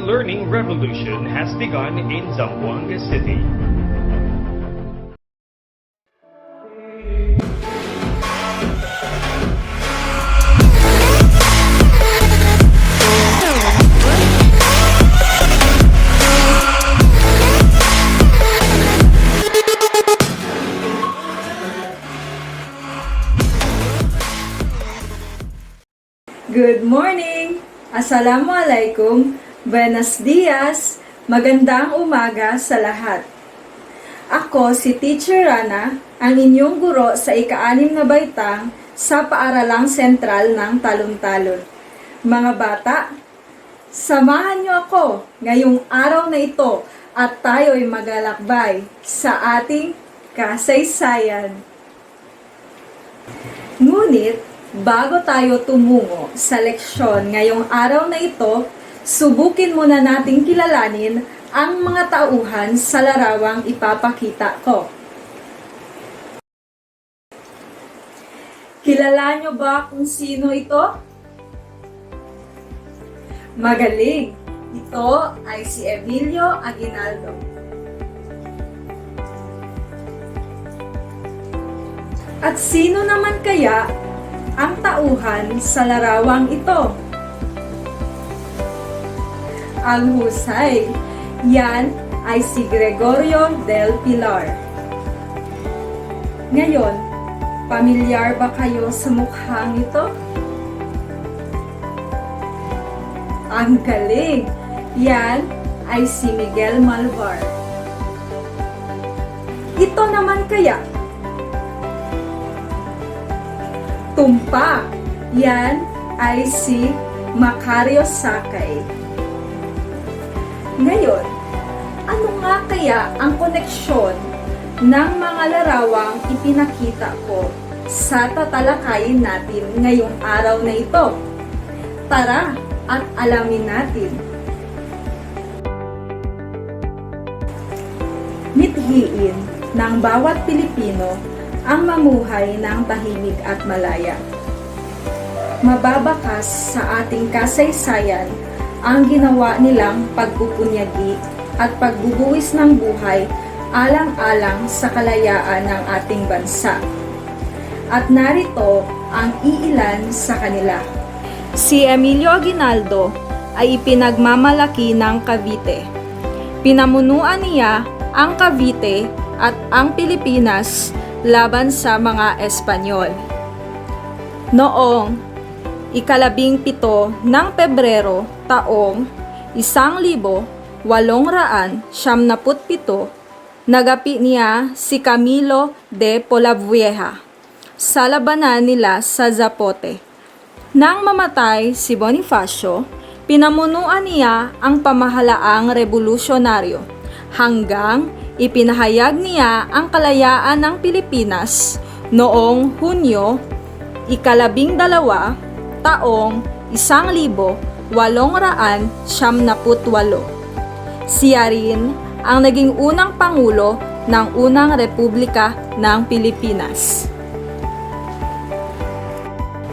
learning revolution has begun in Zamboanga City. Good morning! Assalamualaikum! Buenos dias! Magandang umaga sa lahat! Ako si Teacher Rana, ang inyong guro sa ika-6 na baitang sa Paaralang Sentral ng Talon-Talon. Mga bata, samahan niyo ako ngayong araw na ito at tayo'y maglalakbay sa ating kasaysayan. Ngunit, bago tayo tumungo sa leksyon ngayong araw na ito, subukin muna nating kilalanin ang mga tauhan sa larawang ipapakita ko. Kilala nyo ba kung sino ito? Magaling! Ito ay si Emilio Aguinaldo. At sino naman kaya ang tauhan sa larawang ito? Ang husay, yan ay si Gregorio del Pilar. Ngayon, pamilyar ba kayo sa mukhang ito? Ang galing! Yan ay si Miguel Malvar. Ito naman kaya? Tumpak, yan ay si Macario Sakay. Ngayon, ano nga kaya ang koneksyon ng mga larawang ipinakita ko sa tatalakayin natin ngayong araw na ito? Tara at alamin natin. Mithiin ng bawat Pilipino ang mamuhay ng tahimik at malaya. Mababakas sa ating kasaysayan ang ginawa nilang pagpupunyagi at pagbubuwis ng buhay alang-alang sa kalayaan ng ating bansa. At narito ang iilan sa kanila. Si Emilio Aguinaldo ay ipinagmamalaki ng Cavite. Pinamunuan niya ang Cavite at ang Pilipinas laban sa mga Espanyol. Noong ika-17 ng Pebrero taong 1897, nagapi niya si Camilo de Polavieja sa labanan nila sa Zapote. Nang mamatay si Bonifacio, pinamunuan niya ang pamahalaang revolusyonaryo hanggang ipinahayag niya ang kalayaan ng Pilipinas noong Hunyo, ika-12 taong 1878. Siya rin ang naging unang Pangulo ng unang Republika ng Pilipinas.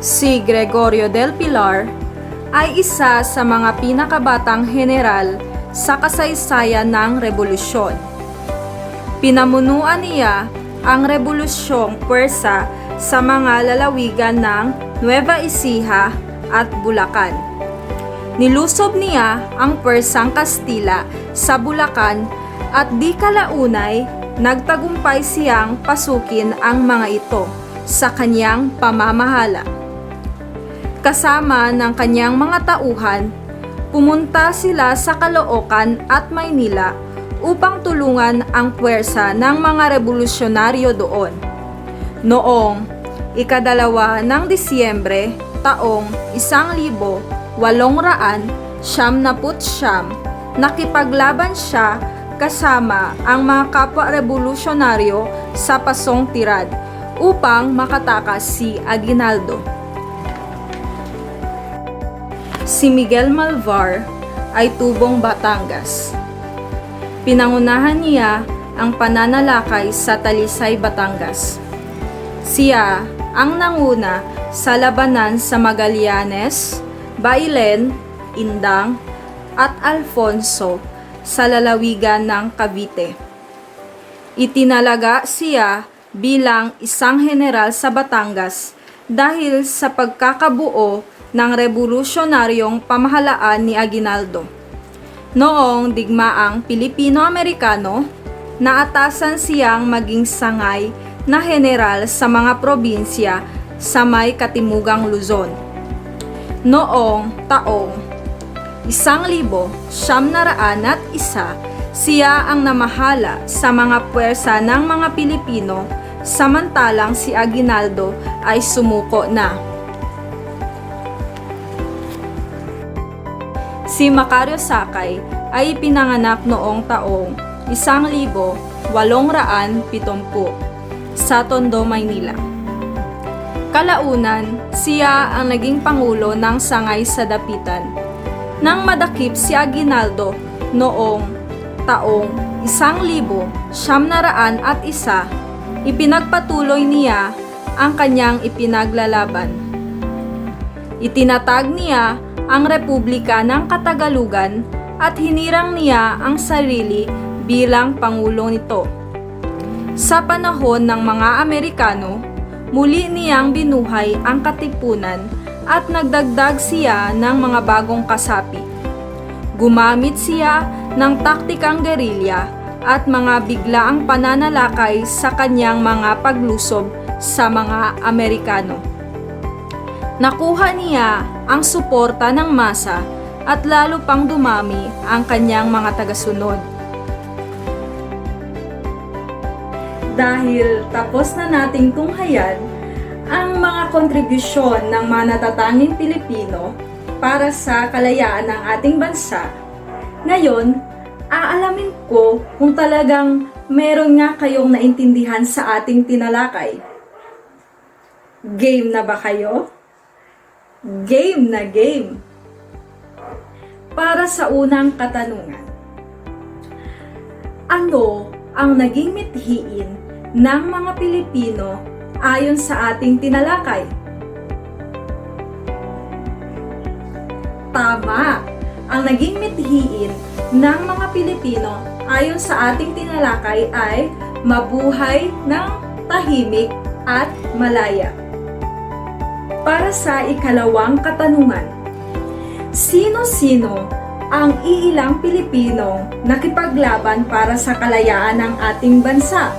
Si Gregorio del Pilar ay isa sa mga pinakabatang general sa kasaysayan ng revolusyon. Pinamunuan niya ang revolusyong puwersa sa mga lalawigan ng Nueva Ecija at Bulacan. Nilusob niya ang puwersang Kastila sa Bulacan at di kalaunay nagtagumpay siyang pasukin ang mga ito sa kanyang pamamahala. Kasama ng kanyang mga tauhan, pumunta sila sa Caloocan at Maynila upang tulungan ang puwersa ng mga revolusyonaryo doon. Noong ika-2 ng Disyembre taong 1879, nakipaglaban siya kasama ang mga kapwa-revolusyonaryo sa Pasong Tirad upang makatakas si Aguinaldo. Si Miguel Malvar ay tubong Batangas. Pinangunahan niya ang pananalakay sa Talisay, Batangas. Siya ang nanguna sa labanan sa Magallanes, Bailen, Indang, at Alfonso sa lalawigan ng Cavite. Itinalaga siya bilang isang general sa Batangas dahil sa pagkakabuo ng revolusyonaryong pamahalaan ni Aguinaldo. Noong digmaang Pilipino-Amerikano, naatasan siyang maging sangay na general sa mga probinsya sa may katimugang Luzon. Noong taong 1901, siya ang namahala sa mga puwersa ng mga Pilipino, samantalang si Aguinaldo ay sumuko na. Si Macario Sakay ay pinanganak noong taong 1870 sa Tondo, Maynila. Kalaunan, siya ang naging pangulo ng sangay sa Dapitan. Nang madakip si Aguinaldo noong taong 1901, ipinagpatuloy niya ang kanyang ipinaglalaban. Itinatag niya ang Republika ng Katagalugan at hinirang niya ang sarili bilang pangulo nito. Sa panahon ng mga Amerikano, muli niyang binuhay ang katipunan at nagdagdag siya ng mga bagong kasapi. Gumamit siya ng taktikang gerilya at mga biglaang pananalakay sa kanyang mga paglusob sa mga Amerikano. Nakuha niya ang suporta ng masa at lalo pang dumami ang kanyang mga tagasunod. Dahil tapos na nating tunghayan ang mga kontribusyon ng mga natatanging Pilipino para sa kalayaan ng ating bansa, ngayon, aalamin ko kung talagang meron nga kayong naintindihan sa ating tinalakay. Game na ba kayo? Game na game! Para sa unang katanungan, ano ang naging mithiin ng mga Pilipino ayon sa ating tinalakay? Tama! Ang naging mithiin ng mga Pilipino ayon sa ating tinalakay ay mabuhay ng tahimik at malaya. Para sa ikalawang katanungan, sino-sino ang iilang Pilipino nakipaglaban para sa kalayaan ng ating bansa?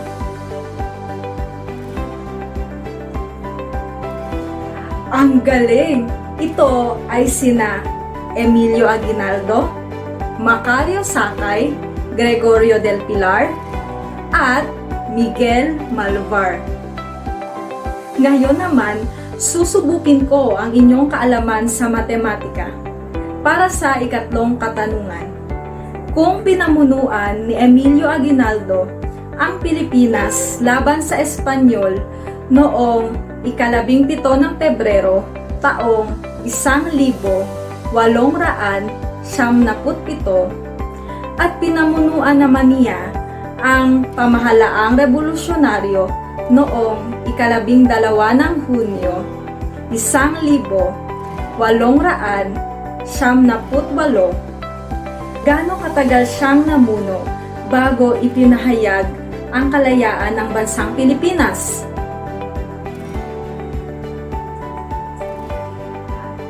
Ang galing! Ito ay sina Emilio Aguinaldo, Macario Sakay, Gregorio del Pilar, at Miguel Malvar. Ngayon naman, susubukin ko ang inyong kaalaman sa matematika. Para sa ikatlong katanungan, kung pinamunuan ni Emilio Aguinaldo ang Pilipinas laban sa Espanyol noong 17 ng Pebrero taong 1897 at pinamunuan naman niya ang pamahalaang revolusyonaryo noong 12 ng Hunyo 1898, gaano katagal siyang namuno bago ipinahayag ang kalayaan ng bansang Pilipinas?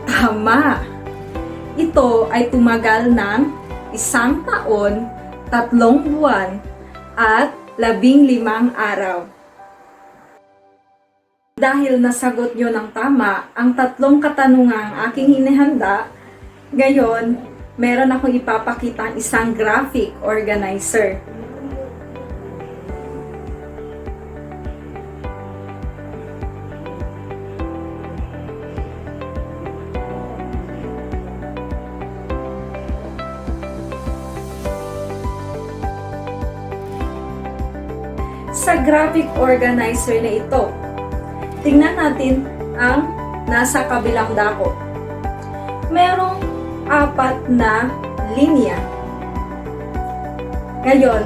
Tama! Ito ay tumagal ng 1 taon, 3 buwan, at 15 araw. Dahil nasagot nyo ng tama ang 3 katanungang aking hinihanda, ngayon, meron akong ipapakita isang graphic organizer. Sa graphic organizer na ito, tingnan natin ang nasa kabilang dako. Merong 4 na linya. Ngayon,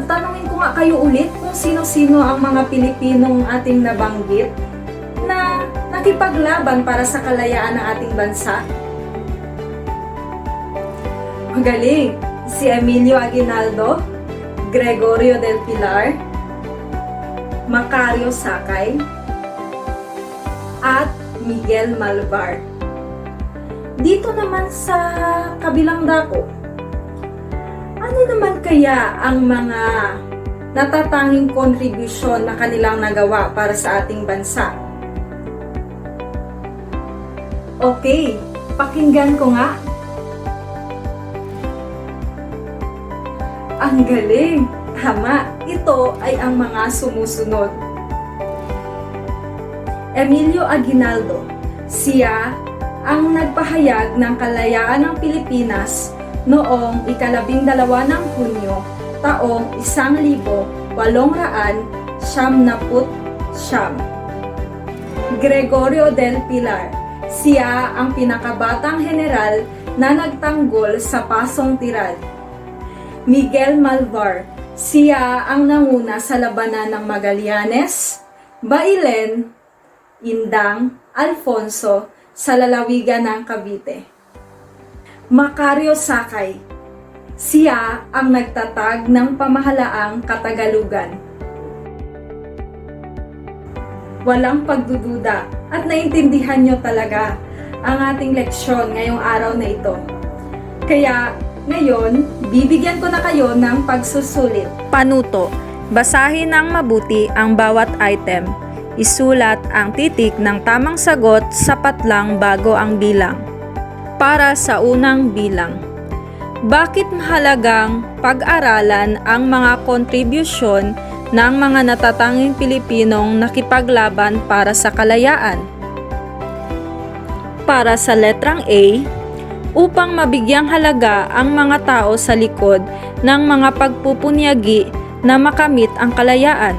tanungin ko nga kayo ulit kung sino-sino ang mga Pilipinong ating nabanggit na nakipaglaban para sa kalayaan ng ating bansa. Magaling! Si Emilio Aguinaldo, Gregorio del Pilar, Macario Sakay, at Miguel Malvar. Dito naman sa kabilang dako, ano naman kaya ang mga natatanging kontribusyon na kanilang nagawa para sa ating bansa? Okay, pakinggan ko nga. Ang galing! Tama, ito ay ang mga sumusunod. Emilio Aguinaldo, siya ang nagpahayag ng kalayaan ng Pilipinas noong 12 ng Hunyo, taong 1899. Gregorio del Pilar, siya ang pinakabatang general na nagtanggol sa Pasong Tirad. Miguel Malvar, siya ang nanguna sa labanan ng Magallanes, Bailen, Indang, Alfonso sa lalawigan ng Cavite. Macario Sakay, siya ang nagtatag ng pamahalaang Katagalugan. Walang pagdududa at naintindihan nyo talaga ang ating leksyon ngayong araw na ito. Kaya ngayon, bibigyan ko na kayo ng pagsusulit. Panuto. Basahin ng mabuti ang bawat item. Isulat ang titik ng tamang sagot sapat lang bago ang bilang. Para sa unang bilang. Bakit mahalagang pag-aralan ang mga kontribusyon ng mga natatanging Pilipinong nakipaglaban para sa kalayaan? Para sa letrang A, upang mabigyang halaga ang mga tao sa likod ng mga pagpupunyagi na makamit ang kalayaan.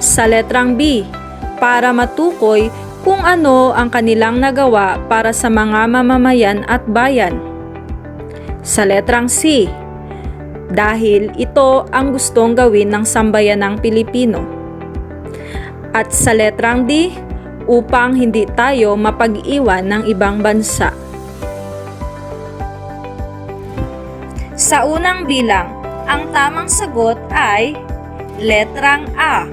Sa letrang B, para matukoy kung ano ang kanilang nagawa para sa mga mamamayan at bayan. Sa letrang C, dahil ito ang gustong gawin ng sambayanang Pilipino. At sa letrang D, upang hindi tayo mapag-iwan ng ibang bansa. Sa unang bilang, ang tamang sagot ay letrang A.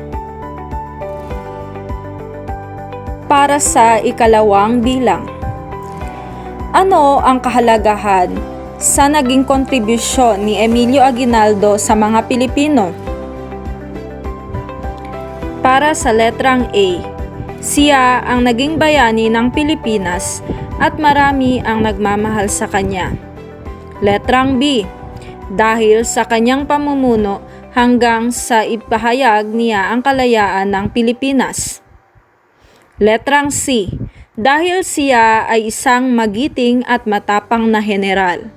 Para sa ikalawang bilang, ano ang kahalagahan sa naging kontribusyon ni Emilio Aguinaldo sa mga Pilipino? Para sa letrang A, siya ang naging bayani ng Pilipinas at marami ang nagmamahal sa kanya. Letrang B, dahil sa kanyang pamumuno hanggang sa ipahayag niya ang kalayaan ng Pilipinas. Letrang C, dahil siya ay isang magiting at matapang na general.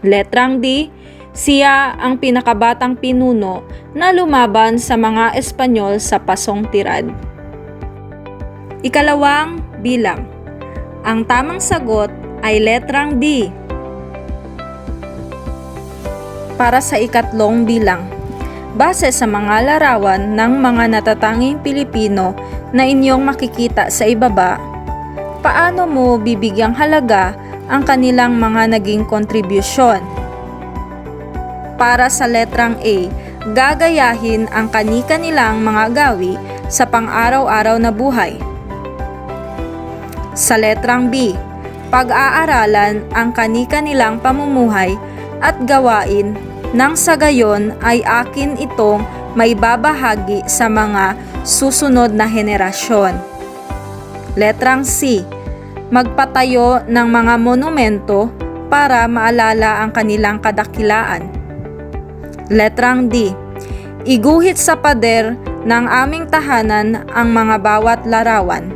Letrang D, siya ang pinakabatang pinuno na lumaban sa mga Espanyol sa Pasong Tirad. Ikalawang bilang, ang tamang sagot ay letrang D. Para sa ikatlong bilang, base sa mga larawan ng mga natatanging Pilipino na inyong makikita sa ibaba, paano mo bibigyang halaga ang kanilang mga naging kontribusyon? Para sa letrang A, gagayahin ang kani-kanilang mga gawi sa pang-araw-araw na buhay. Sa letrang B, pag-aaralan ang kani-kanilang pamumuhay at gawain nang sa gayon ay akin itong may babahagi sa mga susunod na henerasyon. Letrang C, magpatayo ng mga monumento para maalala ang kanilang kadakilaan. Letrang D, iguhit sa pader ng aming tahanan ang mga bawat larawan.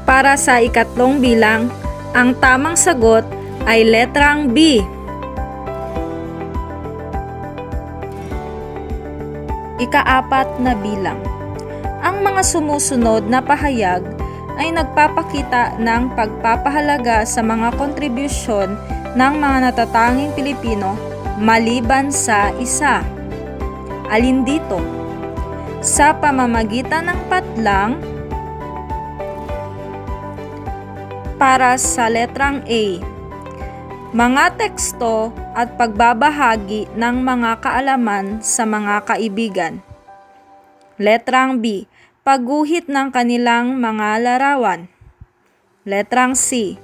Para sa ikatlong bilang, ang tamang sagot ay letrang B. Ikaapat na bilang. Ang mga sumusunod na pahayag ay nagpapakita ng pagpapahalaga sa mga kontribusyon ng mga natatanging Pilipino maliban sa isa. Alin dito? Sa pamamagitan ng patlang, Para sa letrang A, mga teksto at pagbabahagi ng mga kaalaman sa mga kaibigan. Letrang B, pagguhit ng kanilang mga larawan. Letrang C,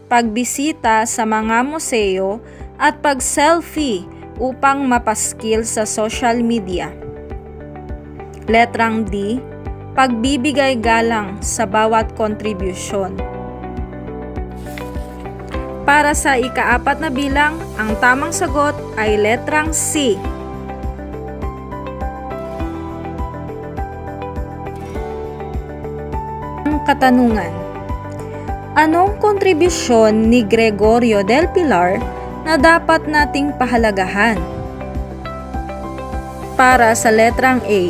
pagbisita sa mga museo at pag-selfie upang mapaskil sa social media. Letrang D, pagbibigay galang sa bawat kontribusyon. Para sa ika-4 na bilang, ang tamang sagot ay letrang C. Ang katanungan: anong kontribusyon ni Gregorio del Pilar na dapat nating pahalagahan? Para sa letrang A,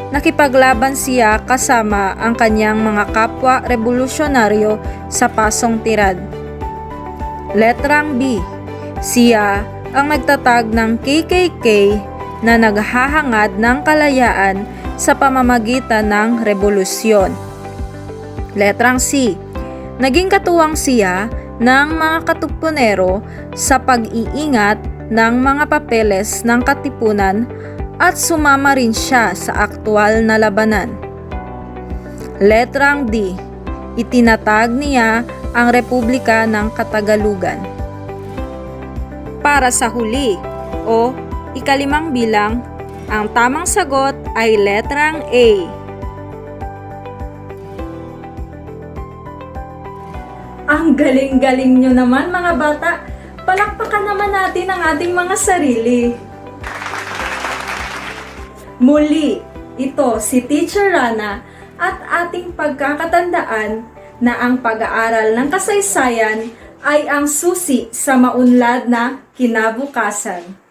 nakipaglaban siya kasama ang kanyang mga kapwa revolusyonaryo sa Pasong Tirad. Letrang B, siya ang nagtatag ng KKK na naghahangad ng kalayaan sa pamamagitan ng revolusyon. Letrang C, naging katuwang siya ng mga katupunero sa pag-iingat ng mga papeles ng katipunan at sumama rin siya sa aktwal na labanan. Letrang D, itinatag niya ang Republika ng Katagalugan. Para sa huli o ika-5 bilang, ang tamang sagot ay letrang A. Ang galing-galing nyo naman mga bata! Palakpakan naman natin ang ating mga sarili. Muli, ito si Teacher Rana at ating pagkakatandaan na ang pag-aaral ng kasaysayan ay ang susi sa maunlad na kinabukasan.